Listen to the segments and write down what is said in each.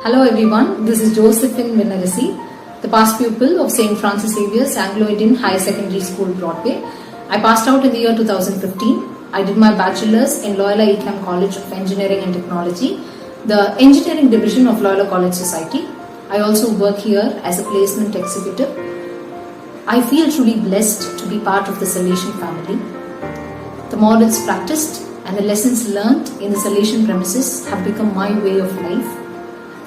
Hello everyone, this is Josephine Vinarasi, the past pupil of St. Francis Xavier's Anglo-Indian Higher Secondary School, Broadway. I passed out in the year 2015. I did my bachelor's in Loyola Ecam College of Engineering and Technology, the engineering division of Loyola College Society. I also work here as a placement executive. I feel truly blessed to be part of the Salesian family. The models practiced and the lessons learnt in the Salesian premises have become my way of life.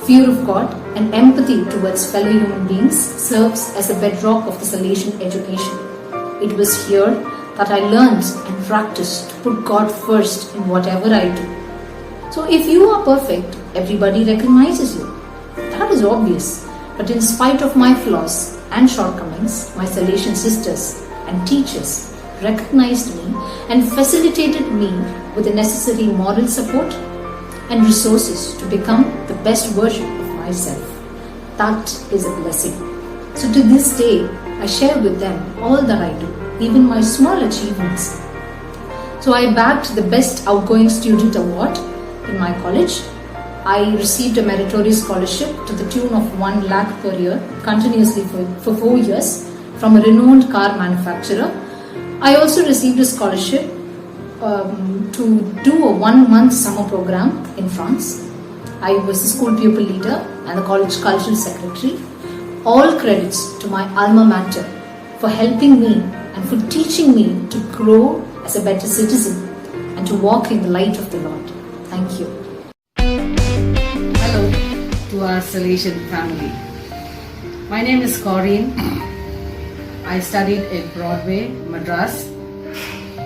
Fear of God and empathy towards fellow human beings serves as the bedrock of the Salesian education. It was here that I learned and practiced to put God first in whatever I do. So if you are perfect, everybody recognizes you. That is obvious. But in spite of my flaws and shortcomings, my Salesian sisters and teachers recognized me and facilitated me with the necessary moral support and resources to become the best version of myself. That is a blessing. So to this day, I share with them all that I do, even my small achievements. So I bagged the Best Outgoing Student Award in my college. I received a meritorious scholarship to the tune of 1 lakh per year, continuously for 4 years, from a renowned car manufacturer. I also received a scholarship to do a 1-month summer program in France. I was the school pupil leader and the college cultural secretary. All credits to my alma mater for helping me and for teaching me to grow as a better citizen and to walk in the light of the Lord. Thank you. Hello to our Salesian family. My name is Corinne. I studied at Broadway, Madras.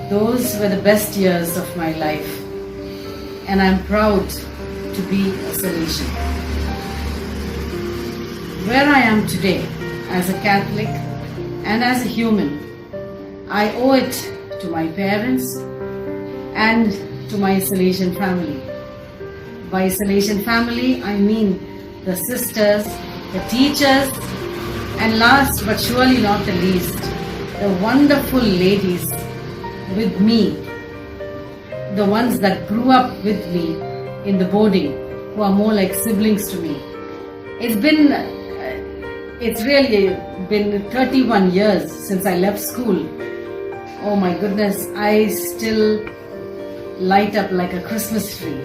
Those were the best years of my life, and I'm proud to be a Salesian. Where I am today, as a Catholic and as a human, I owe it to my parents and to my Salesian family. By Salesian family, I mean the sisters, the teachers, and last but surely not the least, the wonderful ladies with me, the ones that grew up with me in the boarding, who are more like siblings to me. It's really been 31 years since I left school. Oh my goodness, I still light up like a Christmas tree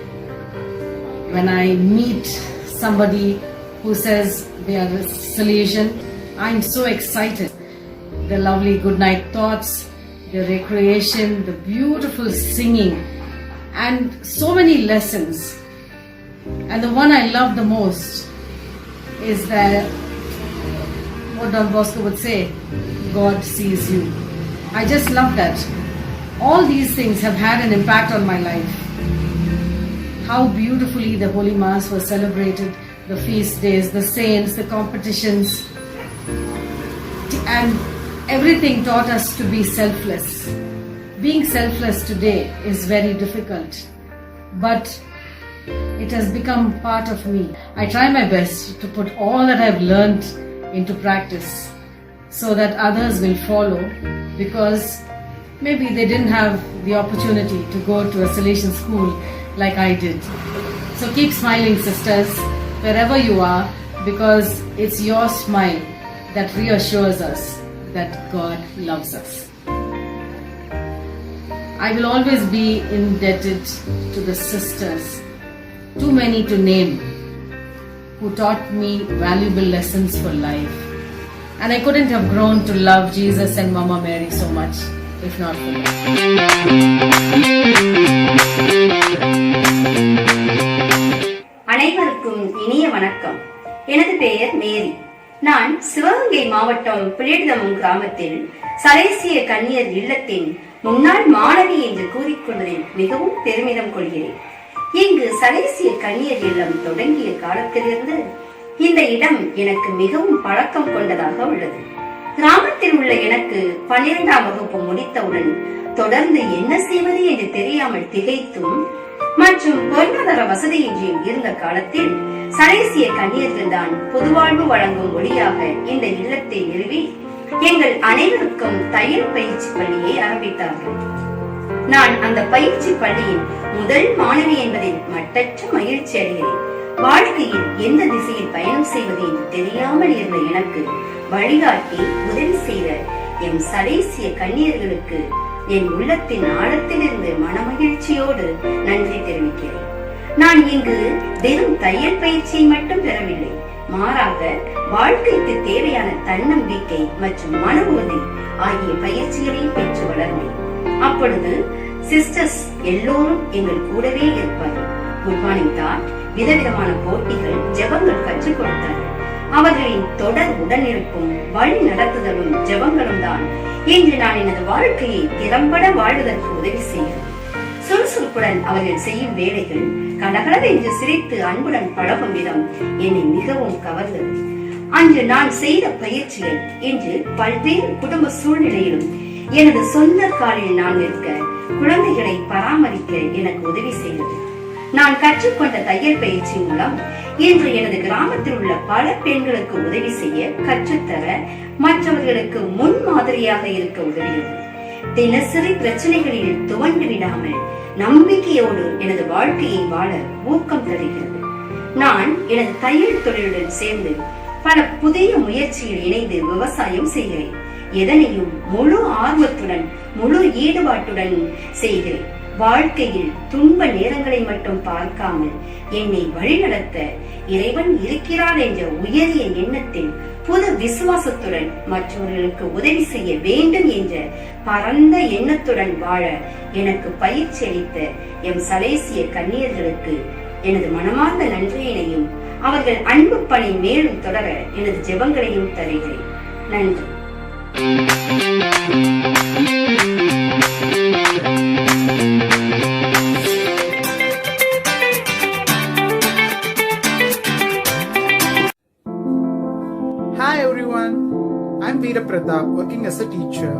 when I meet somebody who says they are a Salesian. I'm so excited. The lovely goodnight thoughts, the recreation, the beautiful singing, and so many lessons. And the one I love the most is that, what Don Bosco would say, God sees you. I just love that. All these things have had an impact on my life. How beautifully the Holy Mass was celebrated, the feast days, the saints, the competitions, and everything taught us to be selfless. Being selfless today is very difficult, but it has become part of me. I try my best to put all that I've learned into practice so that others will follow, because maybe they didn't have the opportunity to go to a Salesian school like I did. So keep smiling, sisters, wherever you are, because it's your smile that reassures us that God loves us. I will always be indebted to the sisters, too many to name, who taught me valuable lessons for life. And I couldn't have grown to love Jesus and Mama Mary so much if not for them. அனைவருக்கும் இனிய வணக்கம். எனது பெயர் மேரி. நான் சிவகங்கை மாவட்டம் பிள்ளையிடமும் கிராமத்தில் சலேசிய கன்னியர் இல்லத்தின் முன்னாள் மாணவி என்று கூறிக்கொள்வதில் மிகவும் பெருமிதம் கொள்கிறேன். இங்கு சலேசிய கன்னியர் இல்லம் தொடங்கிய காலத்திலிருந்து இந்த இடம் எனக்கு மிகவும் பழக்கம் கொண்டதாக உள்ளது. கிராமத்தில் உள்ள எனக்கு 12ஆம் வகுப்பு முடித்தவுடன் தொடர்ந்து என்ன செய்வது என்று தெரியாமல் திகைத்தும் மற்றும் பொருளாதார வசதியின்றியும் இருந்த காலத்தில் சலேசிய கன்னியர்கள் தான் பொதுவாழ்வு வழங்கும் ஒளியாக இந்த இல்லத்தை நிறுவி எங்கள் அனைவருக்கும் தையல் பயிற்சி பள்ளியை ஆரம்பித்தார்கள். நான் அந்த பயிற்சி பள்ளியின் முதல் மாணவி என்பதில் மட்டற்ற மகிழ்ச்சி அடைகிறேன். வாழ்க்கையில் எந்த திசையில் பயணம் செய்வது என்று தெரியாமல் இருந்த எனக்கு வழிகாட்டி உதவி செய்த எம் சலேசிய கன்னியர்களுக்கு என் உள்ளத்தின் ஆழத்திலிருந்து மனமகிழ்ச்சியோடு நன்றி தெரிவிக்கிறேன். நான் இங்கு வெறும் தையல் பயிற்சியை மட்டும் பெறவில்லை, மாறாக வாழ்க்கைக்கு தேவையான தன்னம்பிக்கை மற்றும் மன உறுதி ஆகிய பயிற்சிகளையும் பெற்று வளர்ந்தேன். அப்பொழுது சிஸ்டர்ஸ் எல்லோரும் எங்கள் கூடவே இருப்பார்கள். குட் மார்னிங் தாட், விதவிதமான போட்டிகள், ஜெபங்கள் கற்றுக் கொடுத்தார்கள். அவர்களின் தொடர் உடனிருப்பும் வழி நடத்துதலும் ஜெபங்களும் தான் இன்று நான் எனது வாழ்க்கையை திறம்பட வாழ்வதற்கு உதவி செய்கிறது. சுறுசுறுப்புடன் அவர்கள் செய்யும் வேலைகள், கலகலவென்று சிரித்து அன்புடன் பழகும் விதம் என்னை மிகவும் கவர்ந்தது. அன்று நான் செய்த பயிற்சிகள் இன்று பல்வேறு குடும்ப சூழ்நிலையிலும் எனது சொந்த காலில் நான் நிற்க, குழந்தைகளை பராமரிக்க எனக்கு உதவி செய்தது. நான் கற்றுக்கொண்ட தையல் பயிற்சி மூலம் இன்று எனது கிராமத்தில் உள்ள பல பெண்களுக்கு உதவி செய்ய, கற்றுத்தர, மற்றவர்களுக்கு முன் மாதிரியாக இருக்க உதவியது. தினசரி பிரச்சனைகளில் துவண்டு விடாமல் நம்பிக்கையோடு எனது வாழ்க்கையை வாழ ஊக்கம் தருகிறது. நான் எனது தையல் தொழிலுடன் சேர்ந்து பல புதிய முயற்சியில் இணைந்து விவசாயம் செய்கிறேன். எதனையும் முழு ஆர்வத்துடன், முழு ஈடுபாட்டுடன் செய்கிறேன். வாழ்க்கையில் துன்ப நேரங்களை மட்டும் பார்க்காமல் என்னை வழிநடத்த இறைவன் இருக்கிறார் என்ற உயரிய எண்ணத்தில் புது விசுவாசத்துடன் மற்றவர்களுக்கு உதவி செய்ய வேண்டும் என்ற பரந்த எண்ணத்துடன் வாழ எனக்கு பயிற்சி அளித்த எம் சலேசிய கன்னியர்களுக்கு எனது மனமார்ந்த நன்றியினையும் அவர்கள் அன்பு பணி மேலும் தொடர எனது ஜெபங்களையும் தருகிறேன். நன்றி. Hi everyone, I'm Veera Pratap, working as a teacher.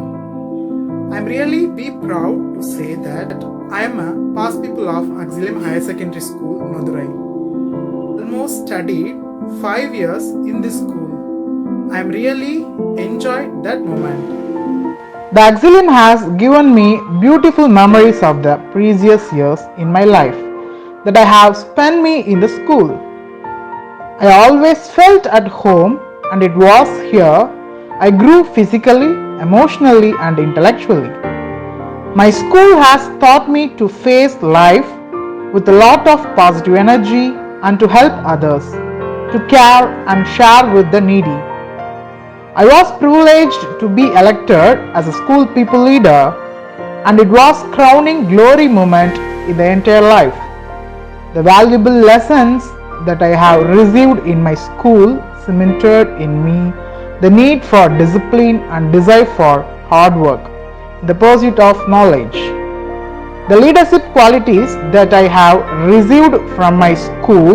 I'm really proud to say that I am a past pupil of Auxilium Higher Secondary School, Madurai. Almost studied 5 years in this school. I'm really enjoyed that moment. The Auxilium has given me beautiful memories of the previous years in my life that I have spent me in the school. I always felt at home, and it was here I grew physically, emotionally and intellectually. My school has taught me to face life with a lot of positive energy and to help others, to care and share with the needy. I was privileged to be elected as a school people leader, and it was crowning glory moment in the entire life. The valuable lessons that I have received in my school cemented in me the need for discipline and desire for hard work, the pursuit of knowledge. The leadership qualities that I have received from my school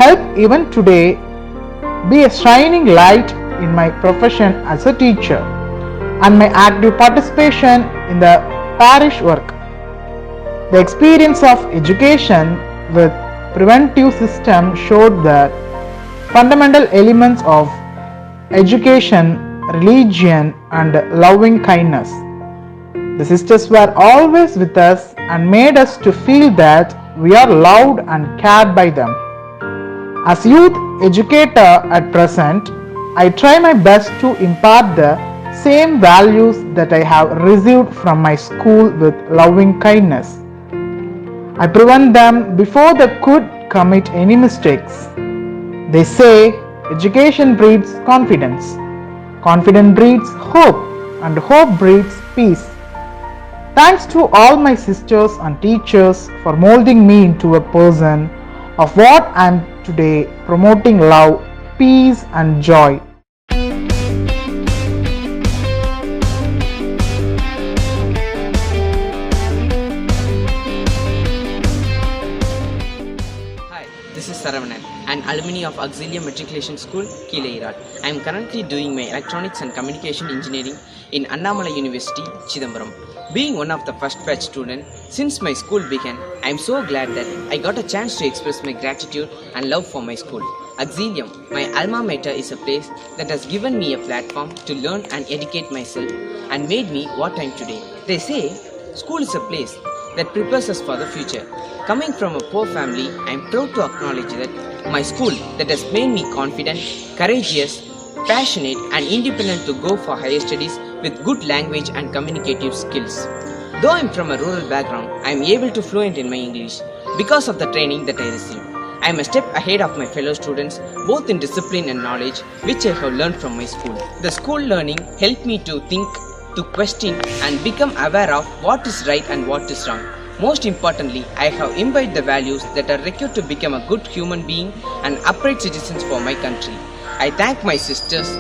help even today be a shining light in my profession as a teacher and my active participation in the parish work. The experience of education with preventive system showed that fundamental elements of education, religion and loving kindness. The sisters were always with us and made us to feel that we are loved and cared by them. As youth educator at present, I try my best to impart the same values that I have received from my school with loving kindness. I prevent them before they could commit any mistakes. They say education breeds confidence, confidence breeds hope, and hope breeds peace. Thanks to all my sisters and teachers for molding me into a person of what I am today, promoting love, peace and joy. This is Saravanan, an alumni of Auxilium Matriculation School, Kileirat. I am currently doing my Electronics and Communication Engineering in Annamalai University, Chidambaram. Being one of the first batch students since my school began, I am so glad that I got a chance to express my gratitude and love for my school. Auxilium, my alma mater, is a place that has given me a platform to learn and educate myself and made me what I am today. They say school is a place that prepares us for the future. Coming from a poor family, I am proud to acknowledge that my school that has made me confident, courageous, passionate and independent to go for higher studies with good language and communicative skills. Though I am from a rural background, I am able to fluent in my English because of the training that I received. I am a step ahead of my fellow students both in discipline and knowledge which I have learned from my school. The school learning helped me to think, to question and become aware of what is right and what is wrong. Most importantly, I have imbibed the values that are required to become a good human being and upright citizens for my country. I thank my sisters,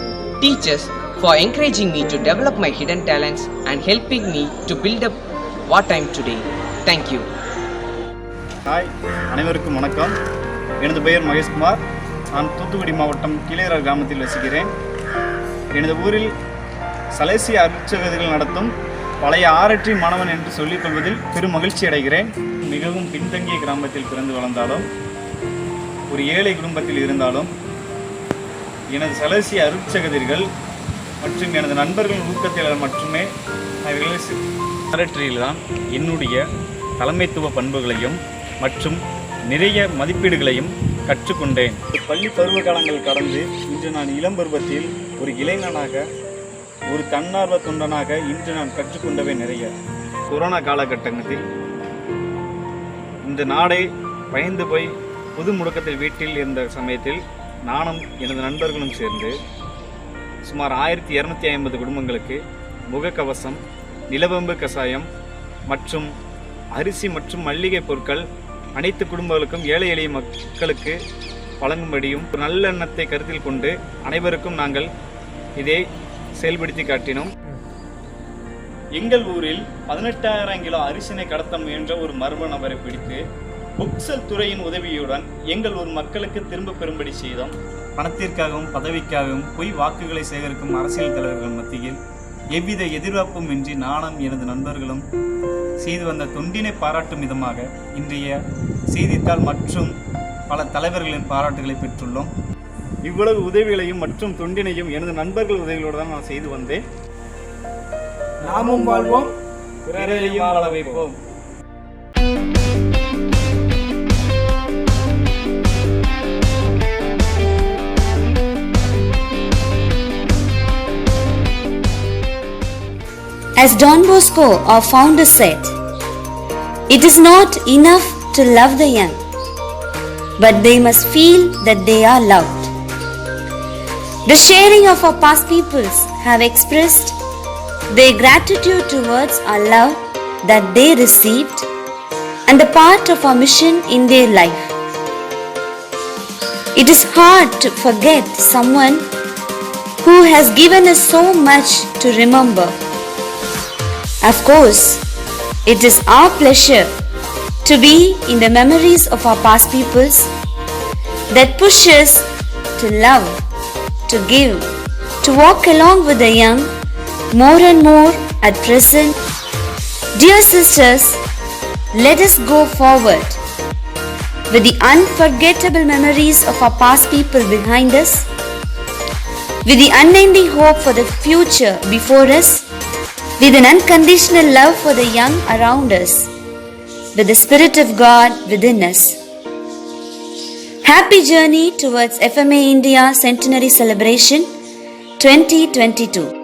teachers for encouraging me to develop my hidden talents and helping me to build up what I am today. Thank you. Hi, அனைவருக்கும் வணக்கம். எனது பெயர் மகேஷ்குமார். நான் தூத்துக்குடி மாவட்டம் கீழேரார் கிராமத்தில் வசிக்கிறேன். எனது ஊரில் சலேசிய அருட்சகோதரிகள் நடத்தும் பழைய ஆரற்றி மாணவன் என்று சொல்லிக் கொள்வதில் பெரும் மகிழ்ச்சி அடைகிறேன். மிகவும் பின்தங்கிய கிராமத்தில் பிறந்து வளர்ந்தாலும், ஒரு ஏழை குடும்பத்தில் இருந்தாலும், எனது சலேசிய அருட்சகோதரிகள் மற்றும் எனது நண்பர்கள் ஊக்கத்தில் மட்டுமே ஆரற்றியில்தான் என்னுடைய தலைமைத்துவ பண்புகளையும் மற்றும் நிறைய மதிப்பீடுகளையும் கற்றுக்கொண்டேன். பள்ளி பருவ காலங்கள் கடந்து இன்று நான் இளம் பருவத்தில் ஒரு இளைஞனாக, ஒரு தன்னார்வ தொண்டனாக இன்று நான் கற்றுக்கொண்டவை நிறைய. கொரோனா காலகட்டத்தில் இந்த நாடே பயந்து போய் பொது முடக்கத்தில் வீட்டில் இருந்த சமயத்தில் நானும் எனது நண்பர்களும் சேர்ந்து சுமார் 1250 குடும்பங்களுக்கு முகக்கவசம், நிலவேம்பு கசாயம் மற்றும் அரிசி மற்றும் மல்லிகை பொருட்கள் அனைத்து குடும்பங்களுக்கும், ஏழை எளிய மக்களுக்கு வழங்கும்படியும் ஒரு நல்லெண்ணத்தை கருத்தில் கொண்டு அனைவருக்கும் நாங்கள் இதை செயல்படுத்தி காட்டினோம். எங்கள் ஊரில் 18,000 கிலோ அரிசினை கடத்த முயன்ற ஒரு மர்ம நபரை பிடித்து புக்சல் துறையின் உதவியுடன் எங்கள் ஊர் மக்களுக்கு திரும்ப பெறும்படி செய்தோம். பணத்திற்காகவும் பதவிக்காகவும் பொய் வாக்குகளை சேகரிக்கும் அரசியல் தலைவர்கள் மத்தியில் எவ்வித எதிர்பார்ப்பும் இன்றி நானும் எனது நண்பர்களும் செய்து வந்த தொண்டினை பாராட்டும் விதமாக இன்றைய செய்தித்தாள் மற்றும் பல தலைவர்களின் பாராட்டுகளை பெற்றுள்ளோம். இவ்வளவு உதவிகளையும் மற்றும் தொண்டினையும் எனது நண்பர்கள் உதவிகளோடு தான் நான் செய்து வந்தேன். நாமும் வாழ்வோம், பிறரையும் வாழ வைப்போம். As Don Bosco, our founder, said, "It is not enough to love the young, but they must feel that they are loved." The sharing of our past peoples have expressed their gratitude towards our love that they received and the part of our mission in their life. It is hard to forget someone who has given us so much to remember. Of course, it is our pleasure to be in the memories of our past peoples that push us to love, to give, to walk along with the young more and more at present. Dear sisters, let us go forward with the unforgettable memories of our past people behind us, with the unending hope for the future before us, with an unconditional love for the young around us, with the Spirit of God within us. Happy journey towards FMA India Centenary Celebration 2022.